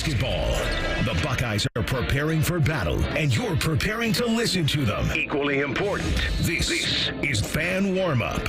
basketball. The Buckeyes are preparing for battle, and you're preparing to listen to them. Equally important, this is Fan Warm-Up.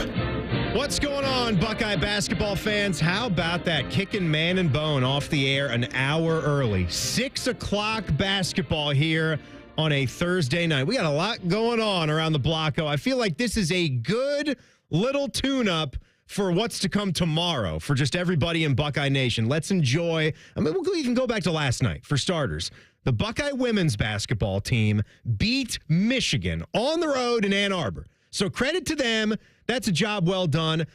What's going on, Buckeye basketball fans? How about that kicking Man and Bone off the air an hour early? 6 o'clock basketball here on a Thursday night. We got a lot going on around the Blocko. I feel like this is a good little tune-up for what's to come tomorrow for just everybody in Buckeye Nation. Let's enjoy. I mean, we'll even go back to last night for starters. The Buckeye women's basketball team beat Michigan on the road in Ann Arbor. So credit to them. That's a job well done.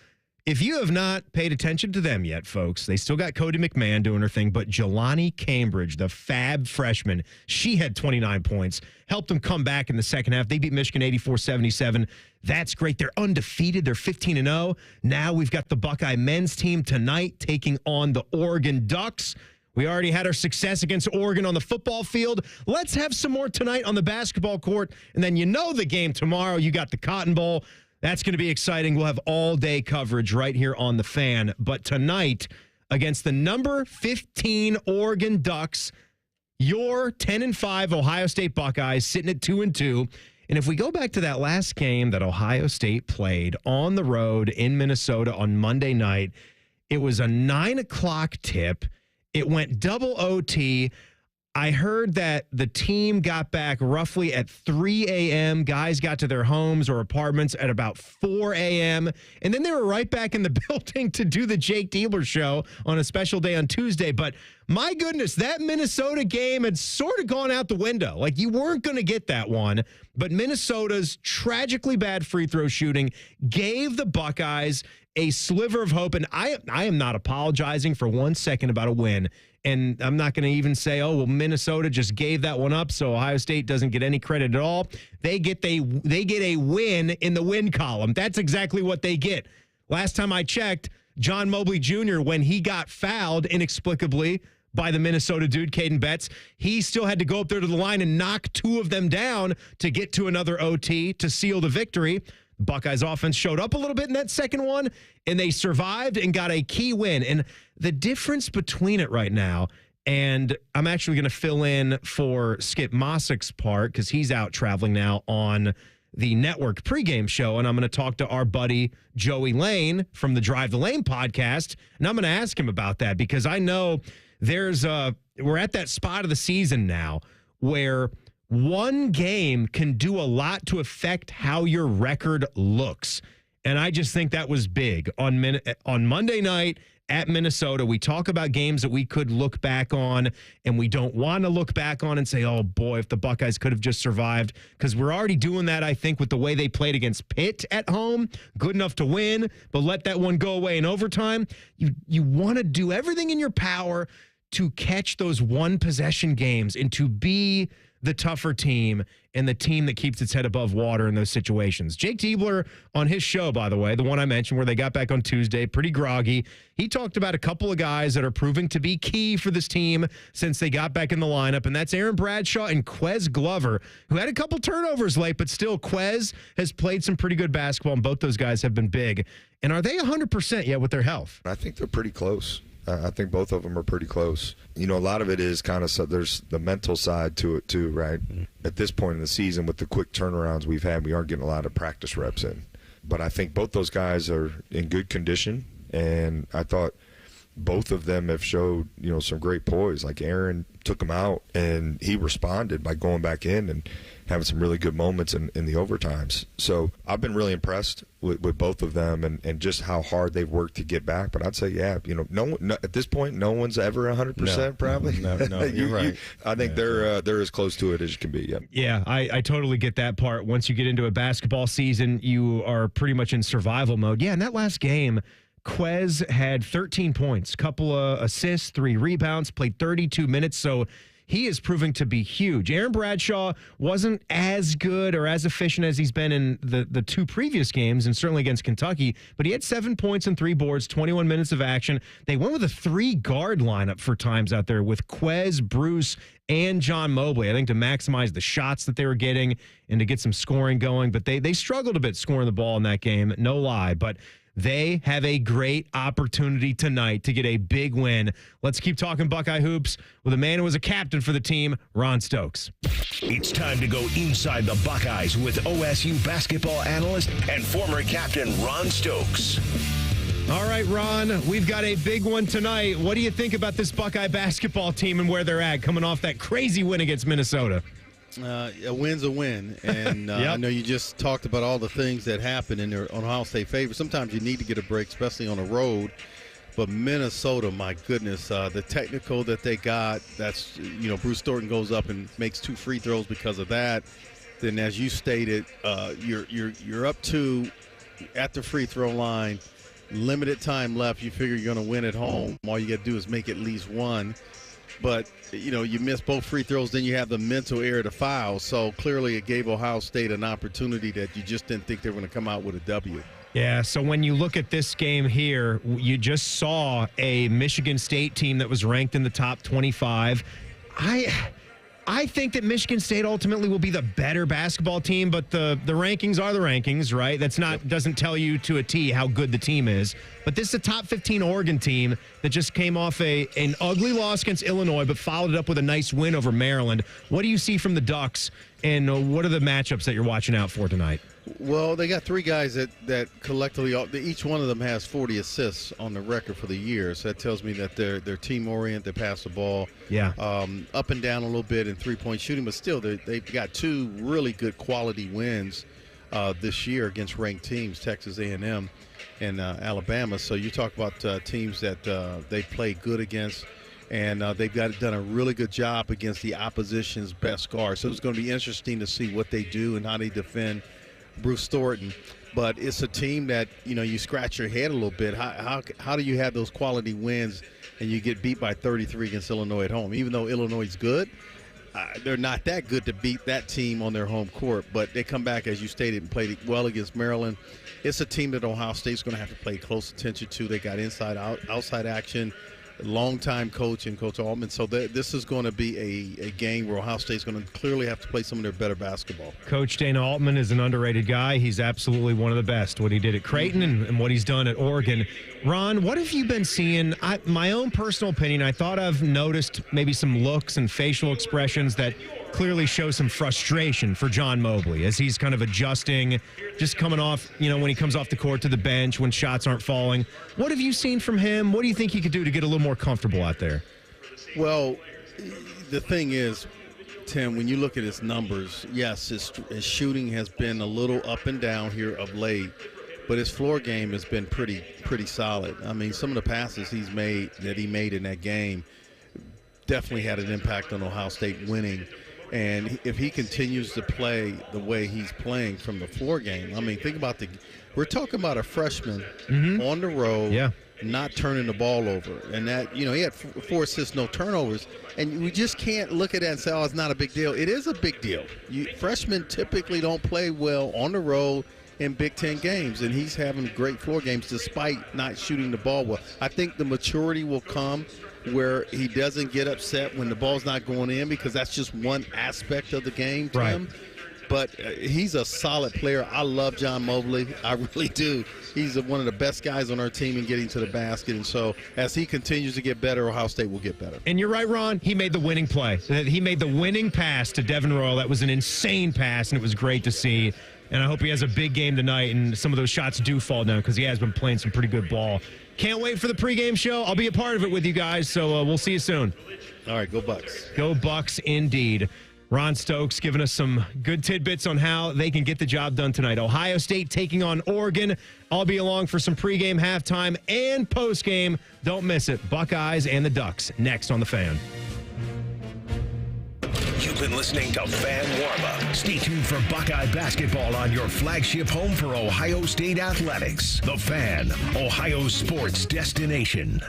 If you have not paid attention to them yet, folks, they still got Cody McMahon doing her thing, but Jelani Cambridge, the fab freshman, she had 29 points, helped them come back in the second half. They beat Michigan 84-77. That's great. They're undefeated. They're 15-0. Now we've got the Buckeye men's team tonight taking on the Oregon Ducks. We already had our success against Oregon on the football field. Let's have some more tonight on the basketball court. And then you know the game tomorrow. You got the Cotton Bowl. That's going to be exciting. We'll have all-day coverage right here on The Fan. But tonight, against the number 15 Oregon Ducks, your 10-5 Ohio State Buckeyes sitting at 2-2. And if we go back to that last game that Ohio State played on the road in Minnesota on Monday night, it was a 9 o'clock tip. It went double OT. I heard that the team got back roughly at 3 a.m. Guys got to their homes or apartments at about 4 a.m. And then they were right back in the building to do the Jake Diebler show on a special day on Tuesday. But my goodness, that Minnesota game had sort of gone out the window. Like, you weren't going to get that one. But Minnesota's tragically bad free throw shooting gave the Buckeyes a sliver of hope. And I am not apologizing for 1 second about a win. And I'm not going to even say, oh, well, Minnesota just gave that one up, so Ohio State doesn't get any credit at all. They get a win in the win column. That's exactly what they get. Last time I checked, John Mobley Jr., when he got fouled inexplicably by the Minnesota dude, Caden Betts, he still had to go up there to the line and knock two of them down to get to another OT to seal the victory. Buckeyes offense showed up a little bit in that second one, and they survived and got a key win. And the difference between it right now, and I'm actually going to fill in for Skip Mossick's part because he's out traveling now on the network pregame show, and I'm going to talk to our buddy Joey Lane from the Drive the Lane podcast, and I'm going to ask him about that because I know we're at that spot of the season now where one game can do a lot to affect how your record looks. And I just think that was big. On Monday night at Minnesota, we talk about games that we could look back on and we don't want to look back on and say, oh, boy, if the Buckeyes could have just survived. Because we're already doing that, I think, with the way they played against Pitt at home. Good enough to win, but let that one go away in overtime. You want to do everything in your power to catch those one-possession games and to be the tougher team and the team that keeps its head above water in those situations. Jake Diebler on his show, by the way, the one I mentioned where they got back on Tuesday, pretty groggy. He talked about a couple of guys that are proving to be key for this team since they got back in the lineup, and that's Aaron Bradshaw and Quez Glover, who had a couple turnovers late, but still Quez has played some pretty good basketball, and both those guys have been big. And are they 100% yet with their health? I think they're pretty close. I think both of them are pretty close. You know, a lot of it is kind of there's the mental side to it too, right? Mm-hmm. At this point in the season, with the quick turnarounds we've had, we aren't getting a lot of practice reps in. But I think both those guys are in good condition, and I thought both of them have showed, you know, some great poise. Like Aaron took him out, and he responded by going back in and having some really good moments in the overtimes. So I've been really impressed with both of them and just how hard they've worked to get back. But I'd say, yeah, you know, at this point, no one's ever 100% probably. No, you're right. I think they're as close to it as you can be. Yeah, yeah, I totally get that part. Once you get into a basketball season, you are pretty much in survival mode. Yeah, in that last game, Quez had 13 points, couple of assists, 3 rebounds, played 32 minutes, so he is proving to be huge. Aaron Bradshaw wasn't as good or as efficient as he's been in the 2 previous games, and certainly against Kentucky, but he had 7 points and 3 boards, 21 minutes of action. They went with a 3-guard lineup for times out there with Quez, Bruce, and John Mobley, I think, to maximize the shots that they were getting and to get some scoring going, but they struggled a bit scoring the ball in that game, no lie, but They have a great opportunity tonight to get a big win. Let's keep talking Buckeye hoops with a man who was a captain for the team, Ron Stokes. It's time to go inside the Buckeyes with OSU basketball analyst and former captain Ron Stokes. All right, Ron, we've got a big one tonight. What do you think about this Buckeye basketball team and where they're at coming off that crazy win against Minnesota? A win's a win, and Yep. I know you just talked about all the things that happen in their Ohio State favor. Sometimes you need to get a break, especially on the road. But Minnesota, my goodness, the technical that they got, that's, Bruce Thornton goes up and makes 2 free throws because of that. Then, as you stated, you're up 2 at the free throw line, limited time left. You figure you're going to win at home. All you got to do is make at least 1. But, you miss both free throws, then you have the mental error to foul. So, clearly it gave Ohio State an opportunity that you just didn't think they were going to come out with a W. Yeah, so when you look at this game here, you just saw a Michigan State team that was ranked in the top 25. I think that Michigan State ultimately will be the better basketball team, but the rankings are the rankings, right? That's doesn't tell you to a T how good the team is. But this is a top 15 Oregon team that just came off an ugly loss against Illinois, but followed it up with a nice win over Maryland. What do you see from the Ducks, and what are the matchups that you're watching out for tonight? Well, they got 3 guys that collectively, each one of them has 40 assists on the record for the year. So that tells me that they're team-oriented, they pass the ball up and down a little bit in three-point shooting. But still, they've got 2 really good quality wins this year against ranked teams, Texas A&M and Alabama. So you talk about teams that they play good against. And they've done a really good job against the opposition's best guard. So it's going to be interesting to see what they do and how they defend Bruce Thornton. But it's a team that, you scratch your head a little bit. How do you have those quality wins and you get beat by 33 against Illinois at home? Even though Illinois is good, they're not that good to beat that team on their home court. But they come back, as you stated, and played well against Maryland. It's a team that Ohio State's going to have to pay close attention to. They got outside action. Longtime coach and Coach Altman. So this is going to be a game where Ohio State's going to clearly have to play some of their better basketball. Coach Dana Altman is an underrated guy. He's absolutely one of the best. What he did at Creighton and what he's done at Oregon. Ron, what have you been seeing? My own personal opinion, I thought I've noticed maybe some looks and facial expressions that clearly show some frustration for John Mobley as he's kind of adjusting, just coming off, when he comes off the court to the bench, when shots aren't falling. What have you seen from him? What do you think he could do to get a little more comfortable out there? Well, the thing is, Tim, when you look at his numbers, yes, his shooting has been a little up and down here of late, but his floor game has been pretty solid. I mean, some of the passes he made in that game definitely had an impact on Ohio State winning. And if he continues to play the way he's playing from the floor game, I mean, think about we're talking about a freshman on the road, not turning the ball over. And that, he had 4 assists, no turnovers. And we just can't look at that and say, oh, it's not a big deal. It is a big deal. Freshmen typically don't play well on the road in Big Ten games, and he's having great floor games despite not shooting the ball well. I think the maturity will come where he doesn't get upset when the ball's not going in, because that's just one aspect of the game, Tim. Right. But he's a solid player. I love John Mobley. I really do. He's one of the best guys on our team in getting to the basket. And so as he continues to get better, Ohio State will get better. And you're right, Ron. He made the winning play. He made the winning pass to Devin Royal. That was an insane pass, and it was great to see. And I hope he has a big game tonight and some of those shots do fall down, because he has been playing some pretty good ball. Can't wait for the pregame show. I'll be a part of it with you guys, so we'll see you soon. All right, go Bucks. Go Bucks indeed. Ron Stokes giving us some good tidbits on how they can get the job done tonight. Ohio State taking on Oregon. I'll be along for some pregame, halftime, and postgame. Don't miss it. Buckeyes and the Ducks next on The Fan. You've been listening to Fan Warm-Up. Stay tuned for Buckeye basketball on your flagship home for Ohio State athletics. The Fan, Ohio sports destination.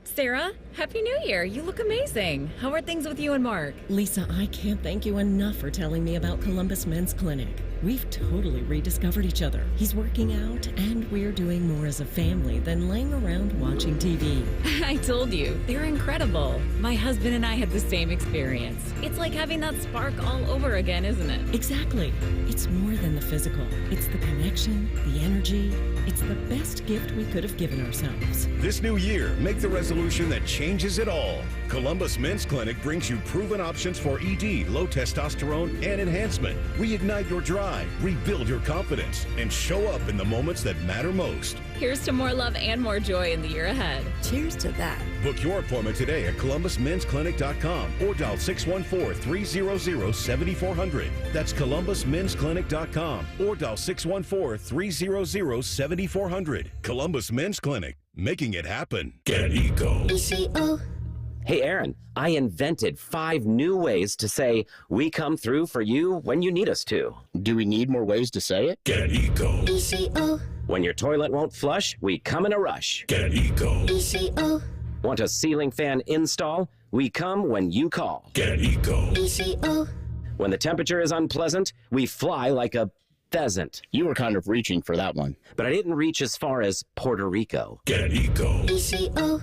Sarah, Happy New Year. You look amazing. How are things with you and Mark? Lisa, I can't thank you enough for telling me about Columbus Men's Clinic. we've totally rediscovered each other. He's working out, and we're doing more as a family than laying around watching TV. I told you, they're incredible. My husband and I had the same experience. It's like having that spark all over again, isn't it? Exactly. It's more than the physical. It's the connection, the energy. It's the best gift we could have given ourselves. This new year, make the resolution that changes it all. Columbus Men's Clinic brings you proven options for ED, low testosterone, and enhancement. Reignite your drive, rebuild your confidence, and show up in the moments that matter most. Here's to more love and more joy in the year ahead. Cheers to that. Book your appointment today at columbusmensclinic.com or dial 614-300-7400. That's columbusmensclinic.com or dial 614-300-7400. Columbus Men's Clinic, making it happen. Get Eco. ECO. Hey, Aaron, I invented 5 new ways to say, we come through for you when you need us to. Do we need more ways to say it? Get Eco. ECO. When your toilet won't flush, we come in a rush. Get Eco. ECO. Want a ceiling fan install? We come when you call. Get Eco. ECO. When the temperature is unpleasant, we fly like a pheasant. You were kind of reaching for that one. But I didn't reach as far as Puerto Rico. Get Eco. ECO.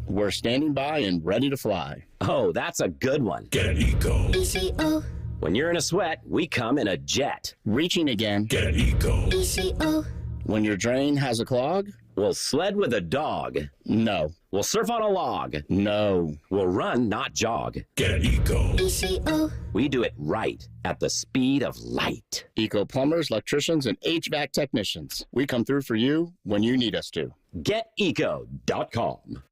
We're standing by and ready to fly. Oh, that's a good one. Get Eco. ECO. When you're in a sweat, we come in a jet. Reaching again. Get Eco. ECO. When your drain has a clog? We'll sled with a dog. No. We'll surf on a log. No. We'll run, not jog. Get Eco. ECO. We do it right at the speed of light. Eco plumbers, electricians, and HVAC technicians. We come through for you when you need us to. GetEco.com.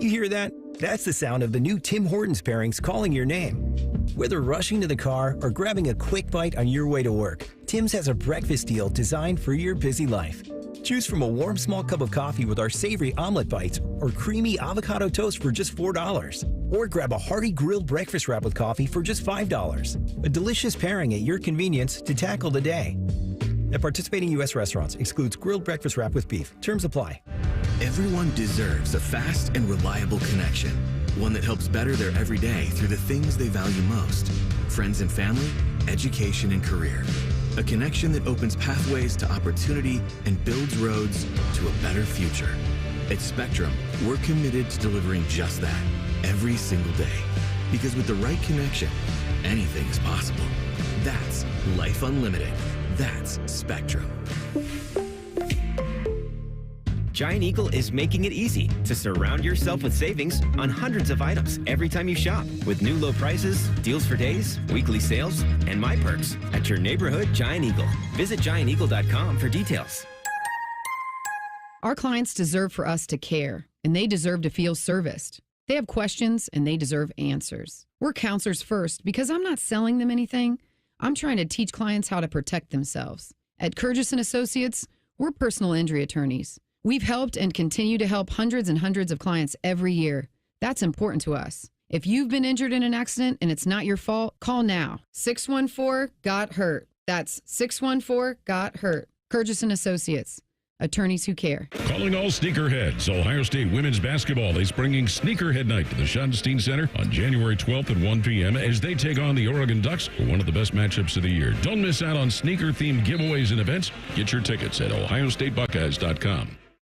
You hear that? That's the sound of the new Tim Hortons pairings calling your name. Whether rushing to the car or grabbing a quick bite on your way to work, Tim's has a breakfast deal designed for your busy life. Choose from a warm small cup of coffee with our savory omelet bites or creamy avocado toast for just $4. Or grab a hearty grilled breakfast wrap with coffee for just $5. A delicious pairing at your convenience to tackle the day. At participating U.S. restaurants, excludes grilled breakfast wrap with beef. Terms apply. Everyone deserves a fast and reliable connection. One that helps better their everyday through the things they value most. Friends and family, education and career. A connection that opens pathways to opportunity and builds roads to a better future. At Spectrum, we're committed to delivering just that every single day. Because with the right connection, anything is possible. That's Life Unlimited. That's Spectrum. Giant Eagle is making it easy to surround yourself with savings on hundreds of items every time you shop. With new low prices, deals for days, weekly sales, and My Perks at your neighborhood Giant Eagle. Visit gianteagle.com for details. Our clients deserve for us to care, and they deserve to feel serviced. They have questions, and they deserve answers. We're counselors first because I'm not selling them anything. I'm trying to teach clients how to protect themselves. At Kurgis & Associates, we're personal injury attorneys. We've helped and continue to help hundreds and hundreds of clients every year. That's important to us. If you've been injured in an accident and it's not your fault, call now. 614-GOT-HURT. That's 614-GOT-HURT. Kurgis & Associates. Attorneys who care. Calling all sneakerheads. Ohio State women's basketball is bringing Sneakerhead Night to the Schottenstein Center on January 12th at 1 p.m. as they take on the Oregon Ducks for one of the best matchups of the year. Don't miss out on sneaker-themed giveaways and events. Get your tickets at ohiostatebuckeyes.com.